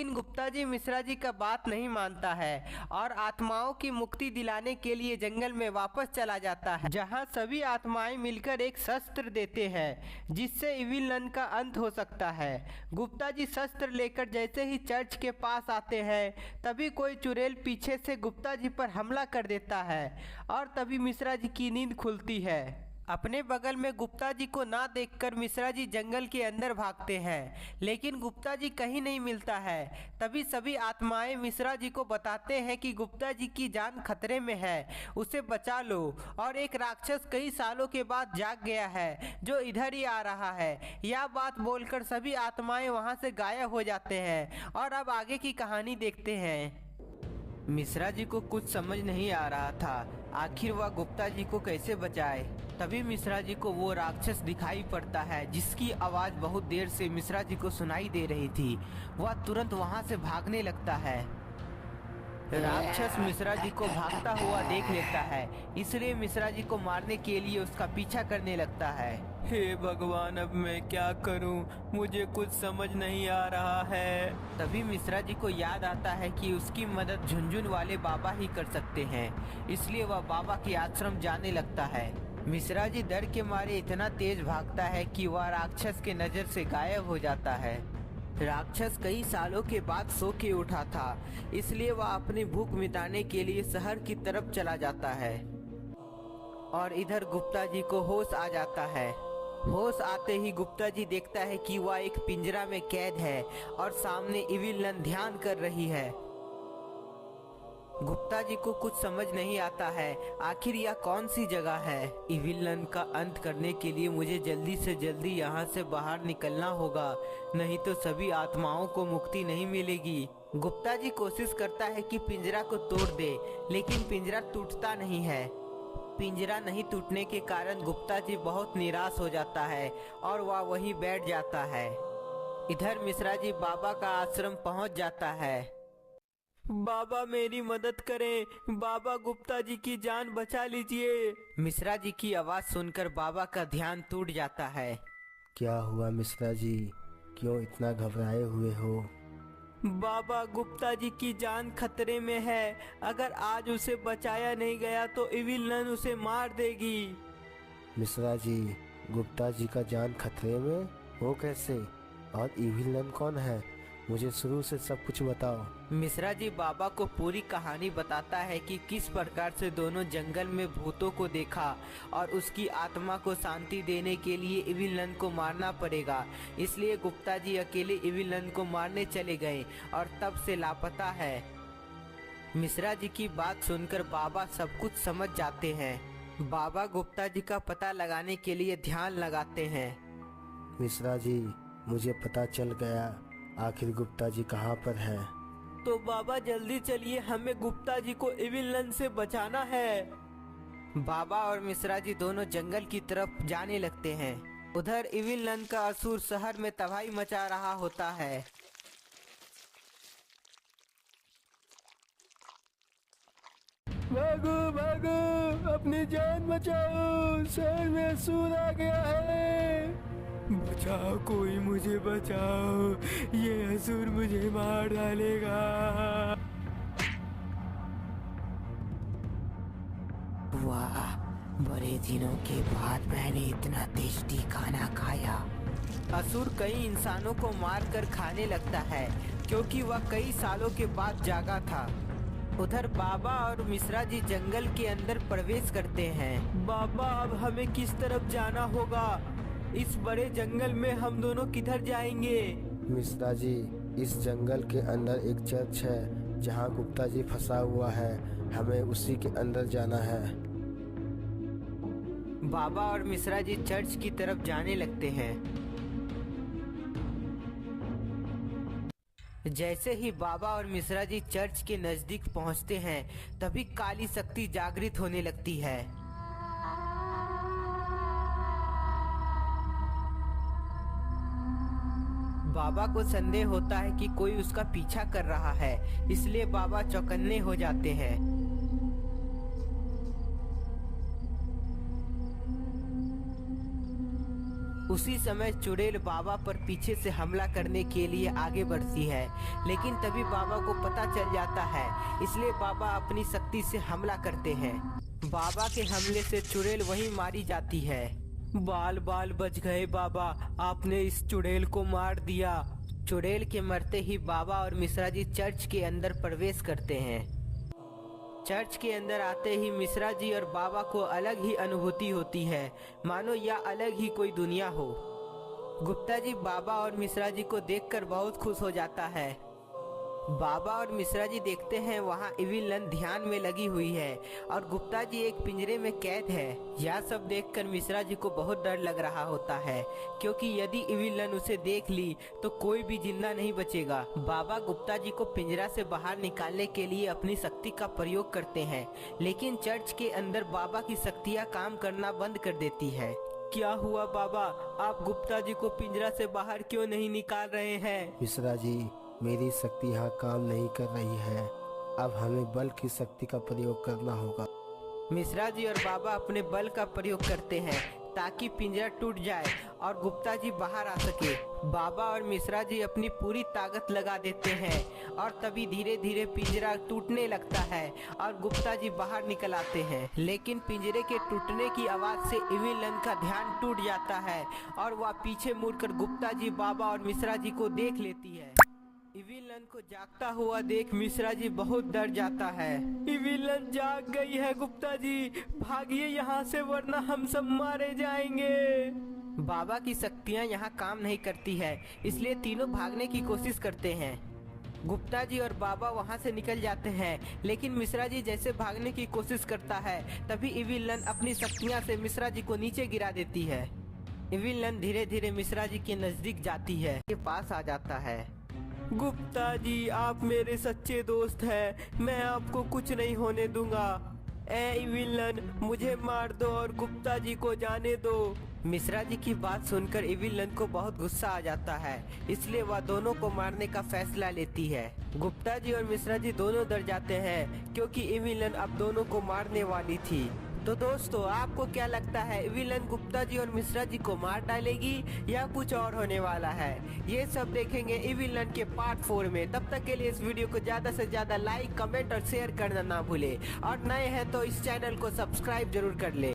लेकिन गुप्ता जी मिश्रा जी का बात नहीं मानता है और आत्माओं की मुक्ति दिलाने के लिए जंगल में वापस चला जाता है, जहां सभी आत्माएं मिलकर एक शस्त्र देते हैं जिससे इविल नन का अंत हो सकता है। गुप्ता जी शस्त्र लेकर जैसे ही चर्च के पास आते हैं तभी कोई चुड़ैल पीछे से गुप्ता जी पर हमला कर देता है और तभी मिश्रा जी की नींद खुलती है। अपने बगल में गुप्ता जी को ना देखकर मिश्रा जी जंगल के अंदर भागते हैं, लेकिन गुप्ता जी कहीं नहीं मिलता है। तभी सभी आत्माएं मिश्रा जी को बताते हैं कि गुप्ता जी की जान खतरे में है, उसे बचा लो। और एक राक्षस कई सालों के बाद जाग गया है जो इधर ही आ रहा है। यह बात बोलकर सभी आत्माएं वहां से गायब हो जाते हैं और अब आगे की कहानी देखते हैं। मिश्रा जी को कुछ समझ नहीं आ रहा था, आखिर वह गुप्ता जी को कैसे बचाए। तभी मिश्रा जी को वो राक्षस दिखाई पड़ता है जिसकी आवाज बहुत देर से मिश्रा जी को सुनाई दे रही थी। वह तुरंत वहां से भागने लगता है। राक्षस मिश्रा जी को भागता हुआ देख लेता है, इसलिए मिश्रा जी को मारने के लिए उसका पीछा करने लगता है। हे भगवान, अब मैं क्या करूं? मुझे कुछ समझ नहीं आ रहा है। तभी मिश्रा जी को याद आता है कि उसकी मदद झुनझुन वाले बाबा ही कर सकते हैं, इसलिए वह बाबा के आश्रम जाने लगता है। मिश्रा जी डर के मारे इतना तेज भागता है कि वह राक्षस के नजर से गायब हो जाता है। राक्षस कई सालों के बाद सो के उठा था, इसलिए वह अपनी भूख मिटाने के लिए शहर की तरफ चला जाता है और इधर गुप्ता जी को होश आ जाता है। होश आते ही गुप्ता जी देखता है कि वह एक पिंजरा में कैद है और सामने इविल नन ध्यान कर रही है। गुप्ता जी को कुछ समझ नहीं आता है, आखिर यह कौन सी जगह है। इविल नन का अंत करने के लिए मुझे जल्दी से जल्दी यहाँ से बाहर निकलना होगा, नहीं तो सभी आत्माओं को मुक्ति नहीं मिलेगी। गुप्ता जी कोशिश करता है कि पिंजरा को तोड़ दे, लेकिन पिंजरा टूटता नहीं है। पिंजरा नहीं टूटने के कारण गुप्ता जी बहुत निराश हो जाता है और वह वहीं बैठ जाता है। इधर मिश्रा जी बाबा का आश्रम पहुंच जाता है। बाबा मेरी मदद करें, बाबा गुप्ता जी की जान बचा लीजिए। मिश्रा जी की आवाज सुनकर बाबा का ध्यान टूट जाता है। क्या हुआ मिश्रा जी, क्यों इतना घबराए हुए हो? बाबा गुप्ता जी की जान खतरे में है, अगर आज उसे बचाया नहीं गया तो इविल नन उसे मार देगी। मिश्रा जी, गुप्ता जी का जान खतरे में? वो कैसे? और इविल नन कौन है? मुझे शुरू से सब कुछ बताओ। मिश्रा जी बाबा को पूरी कहानी बताता है कि किस प्रकार से दोनों जंगल में भूतों को देखा और उसकी आत्मा को शांति देने के लिए इविल नन को मारना पड़ेगा, इसलिए गुप्ता जी अकेले इविल नन को मारने चले गए और तब से लापता है। मिश्रा जी की बात सुनकर बाबा सब कुछ समझ जाते हैं। बाबा गुप्ता जी का पता लगाने के लिए ध्यान लगाते हैं। मिश्रा जी, मुझे पता चल गया, आखिर गुप्ता जी कहाँ पर है। तो बाबा जल्दी चलिए, हमें गुप्ता जी को इविल नन से बचाना है। बाबा और मिश्रा जी दोनों जंगल की तरफ जाने लगते हैं। उधर इविल नन का असुर शहर में तबाही मचा रहा होता है। भागो भागो, अपनी जान बचाओ, शहर में असुर आ गया है। बचाओ, कोई मुझे बचाओ, ये असुर मुझे मार डालेगा। वाह, बड़े दिनों के बाद मैंने इतना टेस्टी खाना खाया। असुर कई इंसानों को मार कर खाने लगता है क्योंकि वह कई सालों के बाद जागा था। उधर बाबा और मिश्रा जी जंगल के अंदर प्रवेश करते हैं। बाबा, अब हमें किस तरफ जाना होगा? इस बड़े जंगल में हम दोनों किधर जाएंगे? मिश्रा जी, इस जंगल के अंदर एक चर्च है जहाँ गुप्ता जी फंसा हुआ है, हमें उसी के अंदर जाना है। बाबा और मिश्रा जी चर्च की तरफ जाने लगते हैं। जैसे ही बाबा और मिश्रा जी चर्च के नजदीक पहुंचते हैं तभी काली शक्ति जागृत होने लगती है। बाबा को संदेह होता है कि कोई उसका पीछा कर रहा है, इसलिए बाबा चौकन्ने हो जाते हैं। उसी समय चुड़ैल बाबा पर पीछे से हमला करने के लिए आगे बढ़ती है, लेकिन तभी बाबा को पता चल जाता है, इसलिए बाबा अपनी शक्ति से हमला करते हैं। बाबा के हमले से चुड़ैल वहीं मारी जाती है। बाल बाल बच गए बाबा, आपने इस चुड़ैल को मार दिया। चुड़ैल के मरते ही बाबा और मिश्रा जी चर्च के अंदर प्रवेश करते हैं। चर्च के अंदर आते ही मिश्रा जी और बाबा को अलग ही अनुभूति होती है, मानो यह अलग ही कोई दुनिया हो। गुप्ता जी बाबा और मिश्रा जी को देखकर बहुत खुश हो जाता है। बाबा और मिश्रा जी देखते हैं वहाँ इविल नन ध्यान में लगी हुई है और गुप्ता जी एक पिंजरे में कैद है। यह सब देखकर मिश्रा जी को बहुत डर लग रहा होता है, क्योंकि यदि इविल नन उसे देख ली तो कोई भी जिंदा नहीं बचेगा। बाबा गुप्ता जी को पिंजरा से बाहर निकालने के लिए अपनी शक्ति का प्रयोग करते हैं, लेकिन चर्च के अंदर बाबा की शक्तियाँ काम करना बंद कर देती है। क्या हुआ बाबा, आप गुप्ता जी को पिंजरा से बाहर क्यों नहीं निकाल रहे हैं? मिश्रा जी, मेरी शक्ति यहाँ काम नहीं कर रही है, अब हमें बल की शक्ति का प्रयोग करना होगा। मिश्रा जी और बाबा अपने बल का प्रयोग करते हैं ताकि पिंजरा टूट जाए और गुप्ता जी बाहर आ सके। बाबा और मिश्रा जी अपनी पूरी ताकत लगा देते हैं और तभी धीरे धीरे पिंजरा टूटने लगता है और गुप्ता जी बाहर निकल आते हैं। लेकिन पिंजरे के टूटने की आवाज से इविल नन का ध्यान टूट जाता है और वह पीछे मुड़कर गुप्ता जी, बाबा और मिश्रा जी को देख लेती है। इविल नन को जागता हुआ देख मिश्रा जी बहुत डर जाता है। इविल नन जाग गई है गुप्ता जी, भागिए यहाँ से वरना हम सब मारे जाएंगे। बाबा की शक्तियाँ यहाँ काम नहीं करती है, इसलिए तीनों भागने की कोशिश करते हैं। गुप्ता जी और बाबा वहाँ से निकल जाते हैं, लेकिन मिश्रा जी जैसे भागने की कोशिश करता है तभी इविल नन अपनी शक्तियाँ से मिश्रा जी को नीचे गिरा देती है। इविल नन धीरे धीरे मिश्रा जी के नजदीक जाती है, के पास आ जाता है। गुप्ता जी, आप मेरे सच्चे दोस्त हैं, मैं आपको कुछ नहीं होने दूंगा। ए इविल नन, मुझे मार दो और गुप्ता जी को जाने दो। मिश्रा जी की बात सुनकर इविल नन को बहुत गुस्सा आ जाता है, इसलिए वह दोनों को मारने का फैसला लेती है। गुप्ता जी और मिश्रा जी दोनों डर जाते हैं, क्योंकि इविल नन अब दोनों को मारने वाली थी। तो दोस्तों, आपको क्या लगता है, इविल नन गुप्ता जी और मिश्रा जी को मार डालेगी या कुछ और होने वाला है? ये सब देखेंगे इविल नन के पार्ट 4 में। तब तक के लिए इस वीडियो को ज्यादा से ज्यादा लाइक, कमेंट और शेयर करना ना भूले और नए हैं तो इस चैनल को सब्सक्राइब जरूर कर ले।